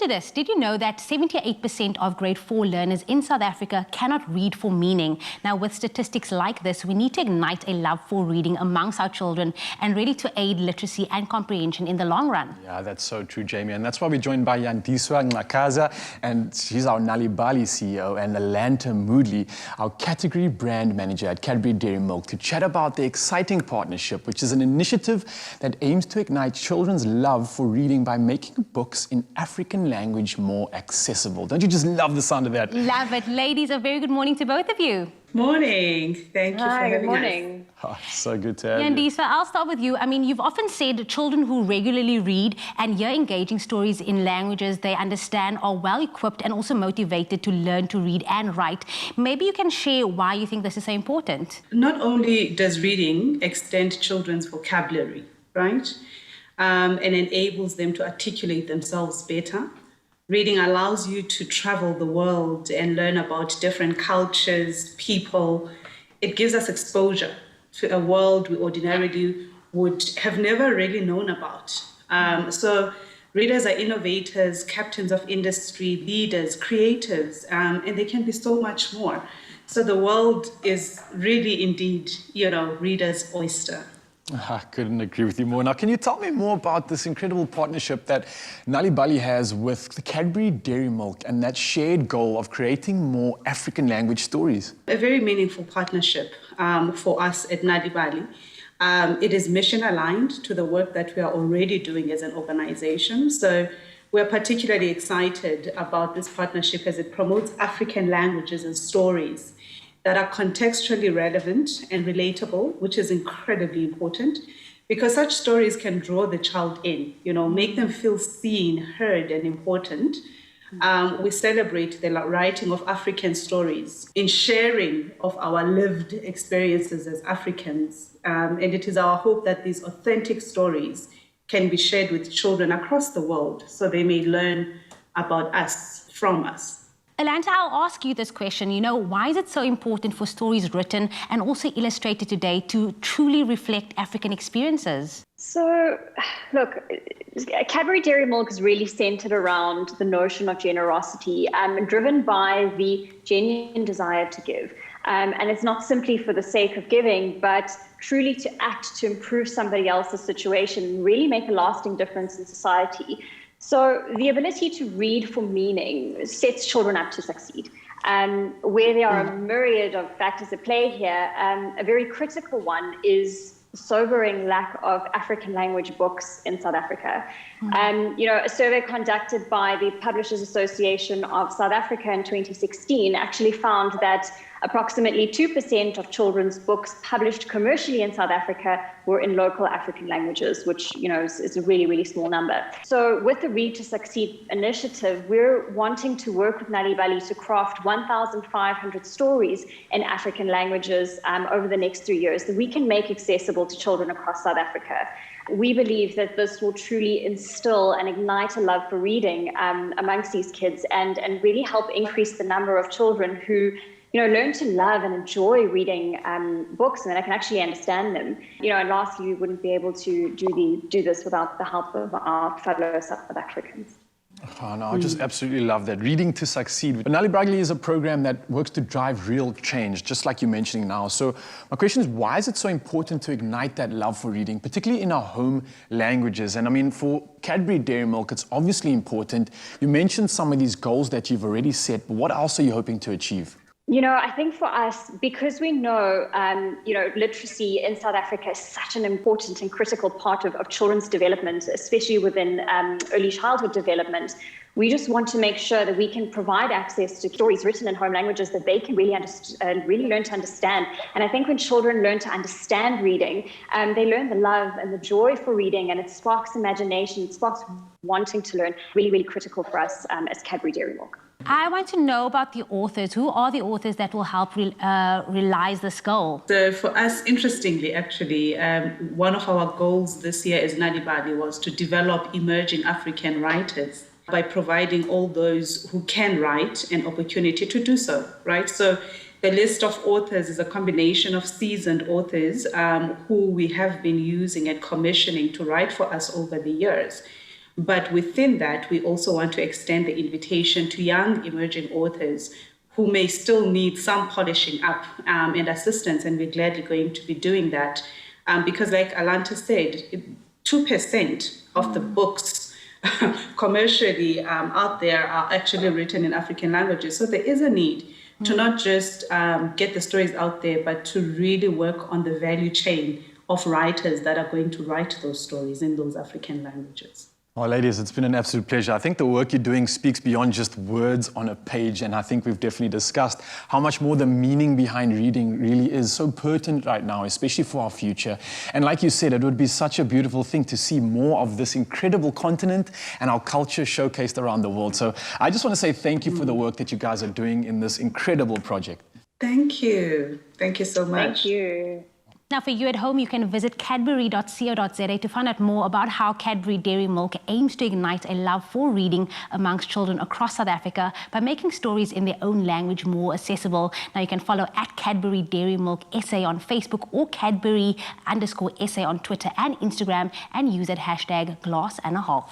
to this. Did you know that 78% of grade 4 learners in South Africa cannot read for meaning? Now, with statistics like this, we need to ignite a love for reading amongst our children and really to aid literacy and comprehension in the long run. Yeah, that's so true, Jamie. And that's why we're joined by Yandiswa Nxakaza, and she's our Nalibali CEO, and Alanta Moodley, our category brand manager at Cadbury Dairy Milk, to chat about the exciting partnership, which is an initiative that aims to ignite children's love for reading by making books in African language more accessible. Don't you just love the sound of that? Love it. Ladies, a very good morning to both of you. Morning. Thank you for having us. Oh, so good to have you. Yandiswa, I'll start with you. I mean, you've often said children who regularly read and hear engaging stories in languages they understand are well equipped and also motivated to learn to read and write. Maybe you can share why you think this is so important. Not only does reading extend children's vocabulary, right? And enables them to articulate themselves better. Reading allows you to travel the world and learn about different cultures, people. It gives us exposure to a world we ordinarily would have never really known about. So readers are innovators, captains of industry, leaders, creatives, and they can be so much more. So the world is really indeed, readers' oyster. I couldn't agree with you more. Now, can you tell me more about this incredible partnership that Nalibali has with the Cadbury Dairy Milk and that shared goal of creating more African language stories? A very meaningful partnership for us at Nalibali. It is mission aligned to the work that we are already doing as an organization. So we're particularly excited about this partnership as it promotes African languages and stories that are contextually relevant and relatable, which is incredibly important, because such stories can draw the child in, make them feel seen, heard, and important. We celebrate the writing of African stories in sharing of our lived experiences as Africans. And it is our hope that these authentic stories can be shared with children across the world so they may learn about us from us. Alanta, I'll ask you this question. Why is it so important for stories written and also illustrated today to truly reflect African experiences? So, look, Cadbury Dairy Milk is really centered around the notion of generosity, driven by the genuine desire to give. And it's not simply for the sake of giving, but truly to act to improve somebody else's situation and really make a lasting difference in society. So the ability to read for meaning sets children up to succeed. Where there are a myriad of factors at play here, a very critical one is the sobering lack of African language books in South Africa. A survey conducted by the Publishers Association of South Africa in 2016 actually found that approximately 2% of children's books published commercially in South Africa were in local African languages, which is a really, really small number. So with the Read to Succeed initiative, we're wanting to work with Nalibali to craft 1,500 stories in African languages over the next 3 years that we can make accessible to children across South Africa. We believe that this will truly instill and ignite a love for reading amongst these kids and really help increase the number of children who learn to love and enjoy reading books and that I can actually understand them. And lastly, we wouldn't be able to do this without the help of our fellow South Africans. Oh, no, I just absolutely love that. Reading to Succeed. Nalibali is a program that works to drive real change, just like you're mentioning now. So my question is, why is it so important to ignite that love for reading, particularly in our home languages? And I mean, for Cadbury Dairy Milk, it's obviously important. You mentioned some of these goals that you've already set, but what else are you hoping to achieve? I think for us, because we know, literacy in South Africa is such an important and critical part of children's development, especially within early childhood development, we just want to make sure that we can provide access to stories written in home languages that they can really learn to understand. And I think when children learn to understand reading, they learn the love and the joy for reading, and it sparks imagination, it sparks wanting to learn. Really, really critical for us as Cadbury Dairy Milk. I want to know about the authors. Who are the authors that will help realize this goal? So for us, interestingly, actually, one of our goals this year as Nalibali was to develop emerging African writers by providing all those who can write an opportunity to do so, right? So the list of authors is a combination of seasoned authors who we have been using and commissioning to write for us over the years. But within that, we also want to extend the invitation to young emerging authors who may still need some polishing up and assistance, and we're gladly going to be doing that. Because like Alanta said, 2% of the books commercially out there are actually written in African languages. So there is a need to not just get the stories out there, but to really work on the value chain of writers that are going to write those stories in those African languages. Well, ladies, it's been an absolute pleasure. I think the work you're doing speaks beyond just words on a page, and I think we've definitely discussed how much more the meaning behind reading really is so pertinent right now, especially for our future. And like you said, it would be such a beautiful thing to see more of this incredible continent and our culture showcased around the world. So I just want to say thank you for the work that you guys are doing in this incredible project. Thank you. Thank you so much. Thank you. Now, for you at home, you can visit cadbury.co.za to find out more about how Cadbury Dairy Milk aims to ignite a love for reading amongst children across South Africa by making stories in their own language more accessible. Now, you can follow at Cadbury Dairy Milk SA on Facebook or Cadbury_SA on Twitter and Instagram, and use that hashtag #glass_and_a_half.